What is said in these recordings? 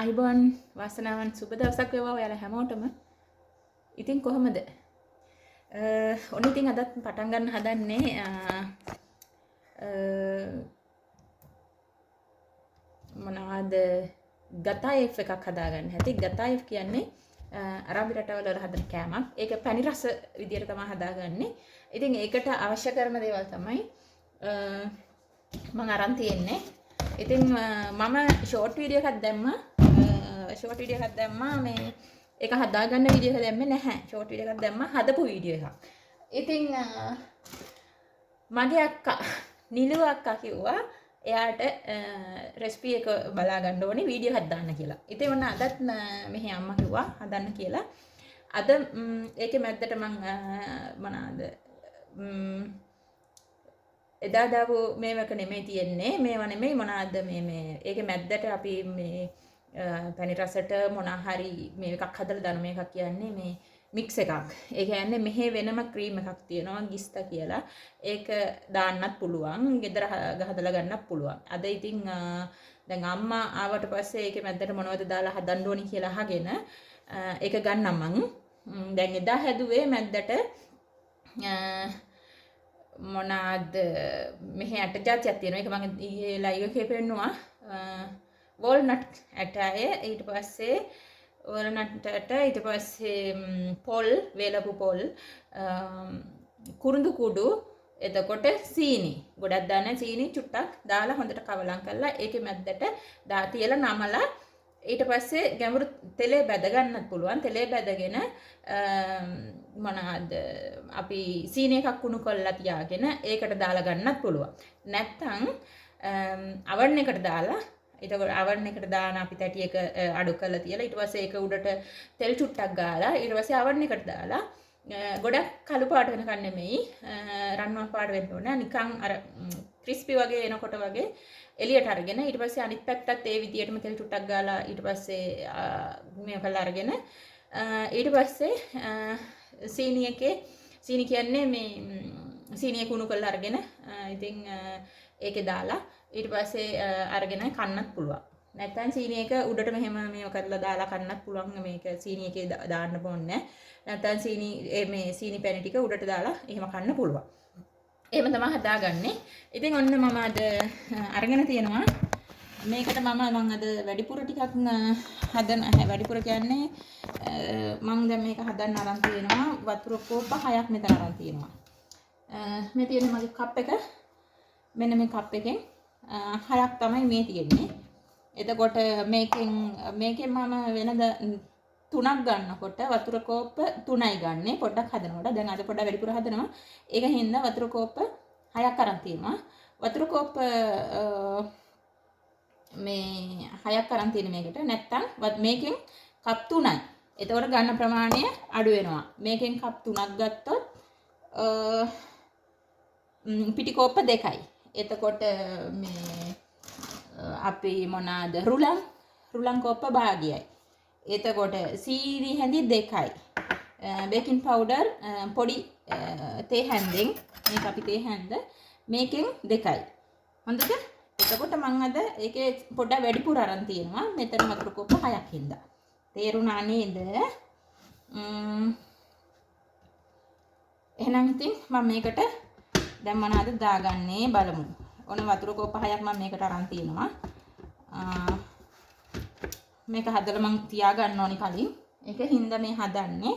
අයිබෝන් වාසනාවන් සුබ දවසක් වේවා ඔයාලා හැමෝටම. ඉතින් කොහමද? ඔන්න ඉතින් අදත් පටන් ගන්න හදන්නේ මොනවද ගතායිෆ් එකක් හදාගන්න. හැටි ගතායිෆ් කියන්නේ අරාබි රටවල වල හදන කෑමක්. ඒක පැණි රස විදියට තමයි හදාගන්නේ. ඉතින් ඒකට අවශ්‍ය කරන දේවල් තමයි මම අරන් තියෙන්නේ. ඉතින් මම ෂෝට් වීඩියෝ එකක් දැම්මා. මේ ඒක හදාගන්න වීඩියෝ එක දැම්මේ නැහැ. ෂෝට් වීඩියෝ එකක් දැම්මා හදපු වීඩියෝ එකක්. ඉතින් මගේ අක්කා නිලු අක්කා කිව්වා එයාට රෙසිපි එක බලා ගන්න ඕනේ වීඩියෝ එකක් දාන්න කියලා. ඉතින් මොන අදත් මෙහි අම්මා කිව්වා හදන්න කියලා. අද ඒකේ මැද්දට මම මොනවාද එදා දාපු මේවක නෙමෙයි තියෙන්නේ. මේවා නෙමෙයි මොනවාද මේ ඒකේ මැද්දට අපි මේ පැණි රසට මොන හරි මේ එකක් හදලා දාන මේකක් කියන්නේ මේ මික්ස් එකක්. ඒ කියන්නේ මෙහි වෙනම ක්‍රීම් එකක් තියෙනවා ගිස්තා කියලා. ඒක දාන්නත් පුළුවන්. ගෙදර හදලා ගන්නත් පුළුවන්. අද ඉතින් දැන් අම්මා ආවට පස්සේ ඒකේ මැද්දට මොනවද දාලා හදන්න ඕනි කියලා අහගෙන ඒක ගන්නම් මං. දැන් එදා හැදුවේ මැද්දට මොනවාද මෙහි ඇට જાතියක් තියෙනවා. ඒක මම ඊයේ ලයිව් එකේ පෙන්නුවා. වෝල්නට් ඇටය ඊට පස්සේ වලනටට ඊට පස්සේ පොල් වේලපු පොල් කුරුඳු කුඩු එතකොට සීනි ගොඩක් දාන්න සීනි චුට්ටක් දාලා හොඳට කවලම් කරලා ඒකේ මැද්දට තියලා නමලා ඊට පස්සේ ගැඹුරු තෙලේ බැද ගන්නත් පුළුවන්. තෙලේ බැදගෙන මොනවාද අපි සීනි එකක් කුණු කරලා තියාගෙන ඒකට දාලා ගන්නත් පුළුවන්. නැත්තම් අවන් එකට දාලා එතකොට අවන් එකට දාන අපි තැටියක අඩු කරලා තියලා ඊට පස්සේ ඒක උඩට තෙල් චුට්ටක් ගාලා ඊට පස්සේ අවන් එකට දාලා ගොඩක් කළු පාට වෙනකන් නෙමෙයි රන්වන් පාට වෙන්න ඕනේ නිකන් අර ක්‍රිස්පි වගේ එනකොට වගේ එළියට අරගෙන ඊට පස්සේ අනිත් පැත්තත් ඒ විදියටම තෙල් චුට්ටක් ගාලා ඊට පස්සේ මේ කළා අරගෙන ඊට පස්සේ සීනි කියන්නේ මේ සීනිය කුණු කරලා අරගෙන ඉතින් ඒකේ දාලා ඊට පස්සේ අරගෙන කන්නත් පුළුවන්. නැත්නම් සීනි එක උඩට මෙහෙම මේව කරලා දාලා කන්නත් පුළුවන්. මේක සීනි එකේ දාන්න ඕනේ. නැත්නම් මේ සීනි පැණි ටික උඩට දාලා එහෙම කන්න පුළුවන්. එහෙම තමයි හදාගන්නේ. ඉතින් ඔන්න මම අද අරගෙන තියෙනවා. මේකට මම අද වැඩිපුර ටිකක් වැඩිපුර කියන්නේ මම දැන් මේක හදන්න අරන් තියෙනවා. වතුර කෝප්ප 6ක් මෙතන අරන් තියෙනවා. මේ තියෙන මගේ කප් එක මෙන්න මේ කප් එකෙන් 6ක් තමයි මේ තියෙන්නේ. එතකොට මේකෙන් මම වෙනද 3ක් ගන්නකොට වතුර කෝප්ප 3යි ගන්නෙ. පොඩ්ඩක් හදනකොට දැන් අද පොඩ්ඩක් වැඩිපුර හදනවා. ඒක හින්දා වතුර කෝප්ප 6ක් අරන් තියෙනවා. වතුර කෝප්ප මේ 6ක් අරන් තියෙන මේකට. නැත්තම් මේකෙන් කප් 3යි. එතකොට ගන්න ප්‍රමාණය අඩු වෙනවා. මේකෙන් කප් 3ක් ගත්තොත් පිටි කෝප්ප 2යි. එතකොට මේ අපි මොනවාද රුලන් කෝප්ප භාගයයි. එතකොට සීනි හැඳි 2යි. බේකින් පවුඩර් පොඩි තේ හැන්දෙන් මේක අපි තේ හැන්ද මේකෙන් 2යි. හොඳද? එතකොට මම අද ඒකේ පොඩ්ඩක් වැඩිපුර අරන් තියෙනවා. මෙතන වතුර කෝප්ප 6ක් හින්දා. තේරුණා නේද? එහෙනම් ඉතින් මම මේකට දැන් මොනවද දාගන්නේ බලමු. ඔන්න වතුර කෝප්ප 6ක් මම මේකට අරන් තියෙනවා. මේක හදලා මම තියා ගන්න ඕනි කලින්. ඒක හින්දා මේ හදන්නේ.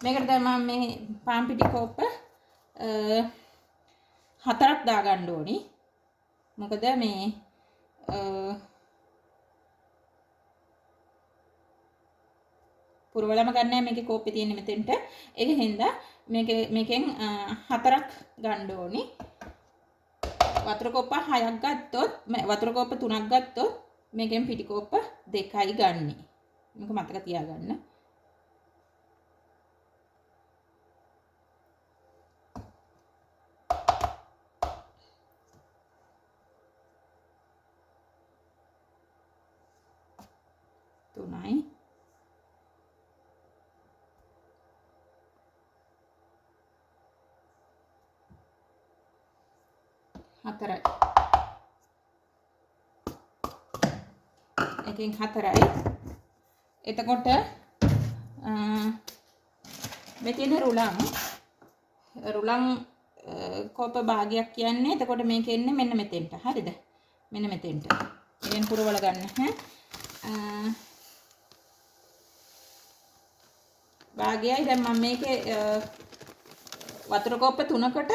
මේකට දැන් මම මේ පාන් පිටි කෝප්ප 4ක් දාගන්න ඕනි. මොකද මේ පුරවලම ගන්නෑ මේකේ කෝප්පේ තියෙන්නේ මෙතෙන්ට. ඒක හින්දා මේකෙන් 4ක් ගන්න ඕනි. වතුර කෝප්ප 6ක් ගත්තොත් වතුර කෝප්ප 3ක් ගත්තොත් මේකෙන් පිටි කෝප්ප 2යි ගන්නෙ. මේක මතක තියාගන්න. තුනයි 4යි. එකෙන් 4යි. එතකොට මේ තියෙන රුලන් කෝප භාගයක් කියන්නේ. එතකොට මේක එන්නේ මෙන්න මෙතෙන්ට. හරිද? මෙන්න මෙතෙන්ට. මෙන් පුරවල ගන්න. භාගයයි. දැන් මම මේකේ වතුර කෝප්ප 3කට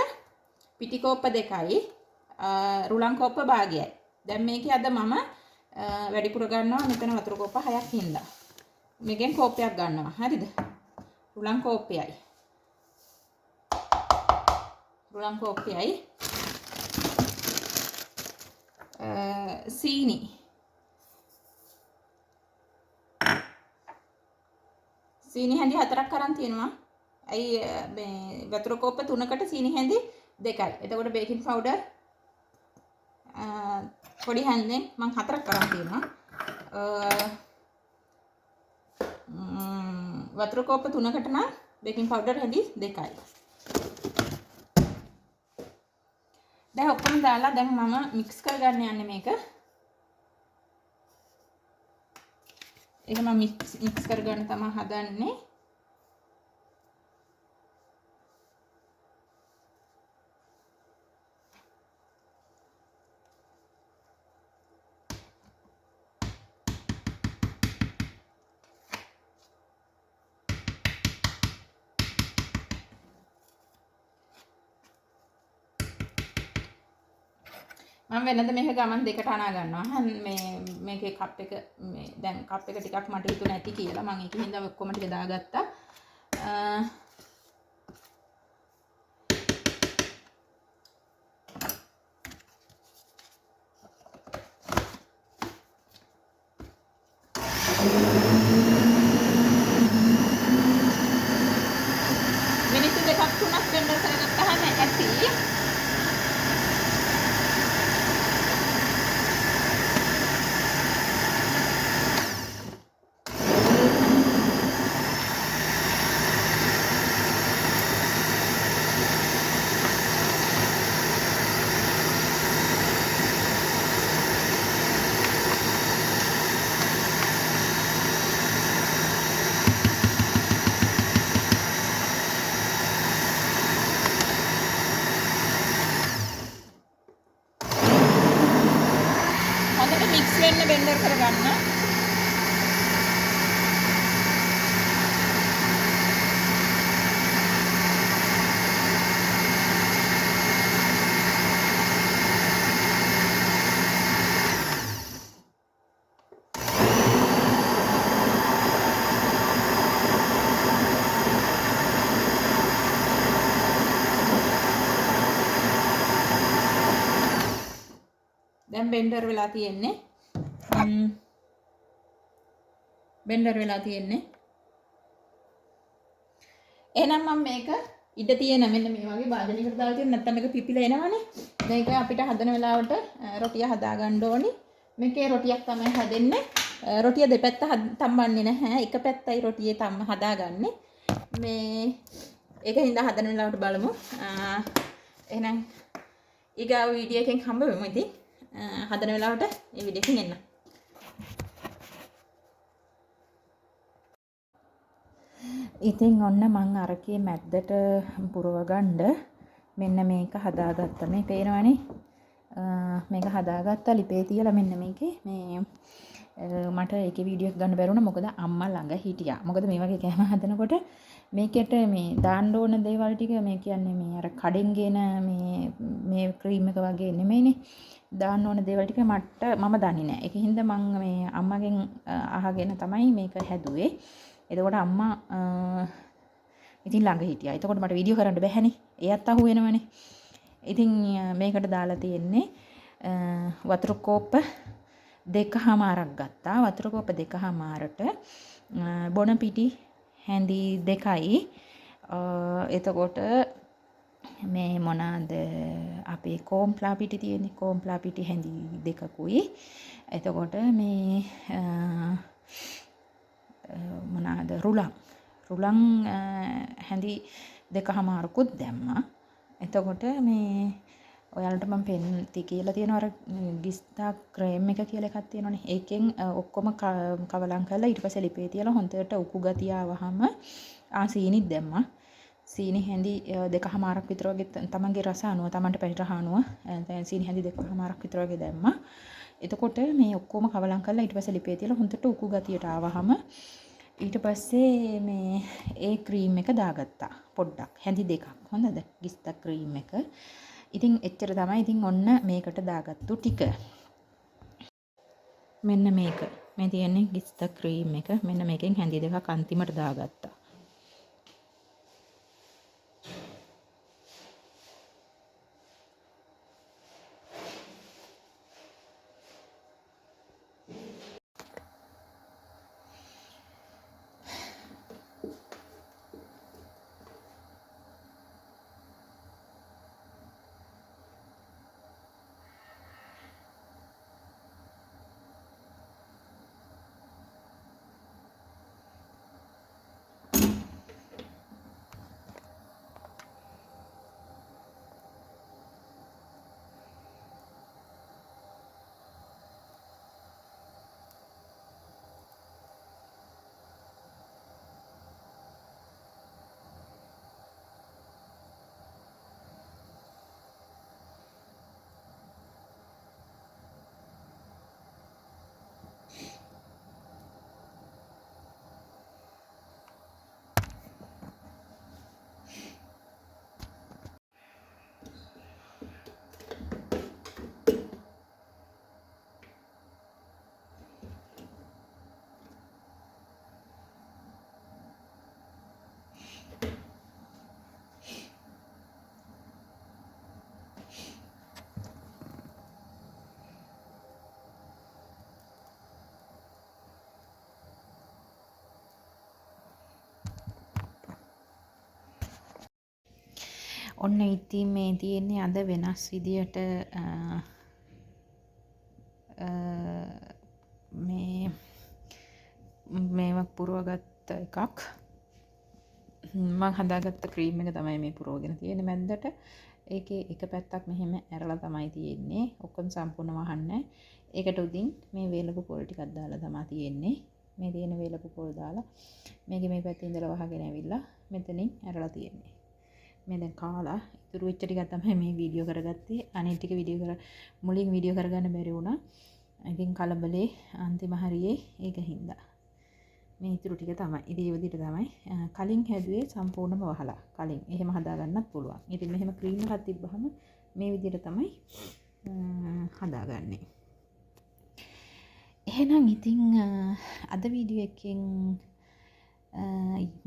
පිටි කෝප්ප 2යි රුලන් කෝප්ප භාගයයි. දැන් මේකේ අද මම වැඩිපුර ගන්නවා මෙතන වතුර කෝප්ප 6ක් හින්දා. මේකෙන් කෝප්පයක් ගන්නවා. හරිද? රුලන් කෝප්පයයි. රුලන් කෝප්පයයි. සීනි. සීනි හැඳි 4ක් අරන් තියෙනවා. අයි මේ වතුර කෝප්ප 3කට සීනි හැඳි 2යි. එතකොට බේකින් පවුඩර් පොඩි හැන්දෙන් මම 4ක් අරන් තියෙනවා. වතුර කෝප්ප 3කට නම් බේකින් පවුඩර් හැඳි 2යි. දැන් ඔක්කොම දාලා දැන් මම මික්ස් කරගන්න යන්නේ මේක. ඒක මම මික්ස් කරගන්න තමයි හදන්නේ. මම වෙනද මේක ගමන් දෙකට අනා ගන්නවා. මේකේ කප් එක මේ දැන් කප් එක ටිකක් මට හිතුණ ඇති කියලා මම ඒකෙන් හින්දා ඔක්කොම ටික දාගත්තා. මිනිත්තු 2ක් 3ක් බෙන්ඩර් කරගත්තාම ඇති. හොඳට මික්ස් වෙන්න බෙන්ඩර් කරගන්න. දැන් බෙන්ඩර් වෙලා තියෙන්නේ. එහෙනම් මම මේක ඉඩ තියෙන මෙන්න මේ වගේ භාජනයකට දාලා තියෙන නැත්නම් මේක පිපිලා එනවනේ. දැන් ඒක අපිට හදන වෙලාවට රොටිය හදා ගන්න ඕනි. මේකේ රොටියක් තමයි හැදෙන්නේ. රොටිය දෙපැත්ත තම්බන්නේ නැහැ. එක පැත්තයි රොටියේ හදාගන්නේ. මේ ඒක හින්දා හදන වෙලාවට බලමු. එහෙනම් ඊගාව වීඩියෝ එකෙන් හම්බ වෙමු ඉතින්. හදන වෙලාවට මේ වීඩියෝ එකෙන් එන්න. ඉතින් ඔන්න මං අරකේ මැද්දට පුරව ගන්න මෙන්න මේක හදාගත්තා. මේ පේනවනේ. මේක හදාගත්තා ලිපේ තියලා මෙන්න මේකේ මේ මට ඒකේ වීඩියෝ එක ගන්න බැරුණා මොකද අම්මා ළඟ හිටියා. මොකද මේ වගේ කෑම හදනකොට මේකට මේ දාන්න ඕන දේවල් ටික මේ කියන්නේ මේ අර කඩෙන් ගෙන මේ ක්‍රීම් එක වගේ නෙමෙයිනේ. දාන්න ඕන දේවල් ටික මම දන්නේ නැහැ. ඒකින් හින්දා මම මේ අම්මගෙන් අහගෙන තමයි මේක හැදුවේ. එතකොට අම්මා ඉතින් ළඟ හිටියා. එතකොට මට වීඩියෝ කරන්න බැහැනේ. එයත් අහු වෙනවනේ. ඉතින් මේකට දාලා තියෙන්නේ වතුර කෝප්ප 2කමාරක් ගත්තා. වතුර කෝප්ප 2කමාරට බොන පිටි හැඳි 2යි. එතකොට මේ මොනවාද අපේ කෝම්ප්ලා පිටි තියෙන්නේ. කෝම්ප්ලා පිටි හැඳි 2කුයි. එතකොට මේ මොනවාද රුලන් හැඳි 2කමාරකුත් දැම්මා. එතකොට මේ ඔයාලට මම පෙන්ති කියලා තියෙනවා අර ගිස්තා ක්‍රේම් එක කියලා එකක් තියෙනවනේ. ඒකෙන් ඔක්කොම කවලම් කරලා ඊට පස්සේ ලිපේ තියලා හොඳට උකු ගතිය ආවහම සීනිත් දැම්මා. සීනි හැඳි 2කමාරක් විතර වගේ තමන්ගේ රස අනුව තමන්ට පැණි රහ අනුව සීනි හැඳි 2කමාරක් විතර වගේ දැම්මා. එතකොට මේ ඔක්කොම කවලම් කරලා ඊට පස්සේ ලිපේ තියලා හොඳට උකු ගතියට ආවහම ඊට පස්සේ මේ ඒ ක්‍රීම් එක දාගත්තා. පොඩ්ඩක් හැඳි 2ක්. හොඳද? ගිස්තා ක්‍රීම් එක. ඉතින් එච්චර තමයි. ඉතින් ඔන්න මේකට දාගත්තු ටික. මෙන්න මේක. මේ තියෙන්නේ ගිස්තා ක්‍රීම් එක. මෙන්න මේකෙන් හැඳි 2ක් අන්තිමට දාගත්තා. ඔන්න ඉතින් මේ තියෙන්නේ අද වෙනස් විදියට මේවා පුරවගත්ත එකක්. මම හදාගත්ත ක්‍රීම් එක තමයි මේ පුරවගෙන තියෙන්නේ මැද්දට. ඒකේ එක පැත්තක් මෙහෙම ඇරලා තමයි තියෙන්නේ. ඔක්කොම සම්පූර්ණ වහන්නේ. ඒකට උදින් මේ වේලපු පොල් ටිකක් දාලා තමයි තියෙන්නේ. මේ තියෙන වේලපු පොල් දාලා මේකේ මේ පැත්තේ ඉඳලා වහගෙන ඇවිල්ලා මෙතනින් ඇරලා තියෙන්නේ. මේ දැන් කාලා ඉතුරු වෙච්ච ටික තමයි මේ වීඩියෝ කරගත්තේ. අනිත් ටික මුලින් වීඩියෝ කරගන්න බැරි වුණා. ඉතින් කලබලේ අන්තිම හරියේ ඒක හින්දා. මේ ඉතුරු ටික තමයි. ඉතින් ඒ විදිහට තමයි කලින් හැදුවේ සම්පූර්ණම වහලා. කලින් එහෙම හදාගන්නත් පුළුවන්. ඉතින් මෙහෙම ක්‍රීම් එකක් තිබ්බහම මේ විදිහට තමයි හදාගන්නේ. එහෙනම් ඉතින් අද වීඩියෝ එකෙන්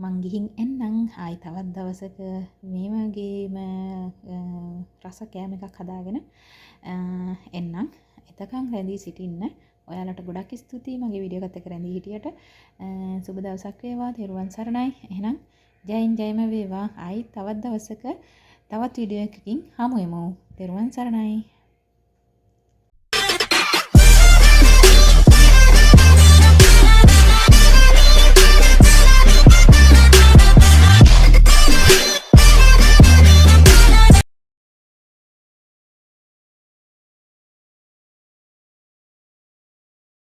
මං ගිහින් එන්නම්. ආයි තවත් දවසක මේ වගේම රස කෑම එකක් හදාගෙන එන්නම්. එතකන් රැඳී සිටින්න. ඔයාලට ගොඩක් ස්තුතියි මගේ වීඩියෝ එකත් එක්ක රැඳී හිටියට. සුබ දවසක් වේවා. තෙරුවන් සරණයි. එහෙනම් ජයෙන් ජයම වේවා. ආයි තවත් දවසක තවත් වීඩියෝ එකකින් හමු වෙමු. තෙරුවන් සරණයි.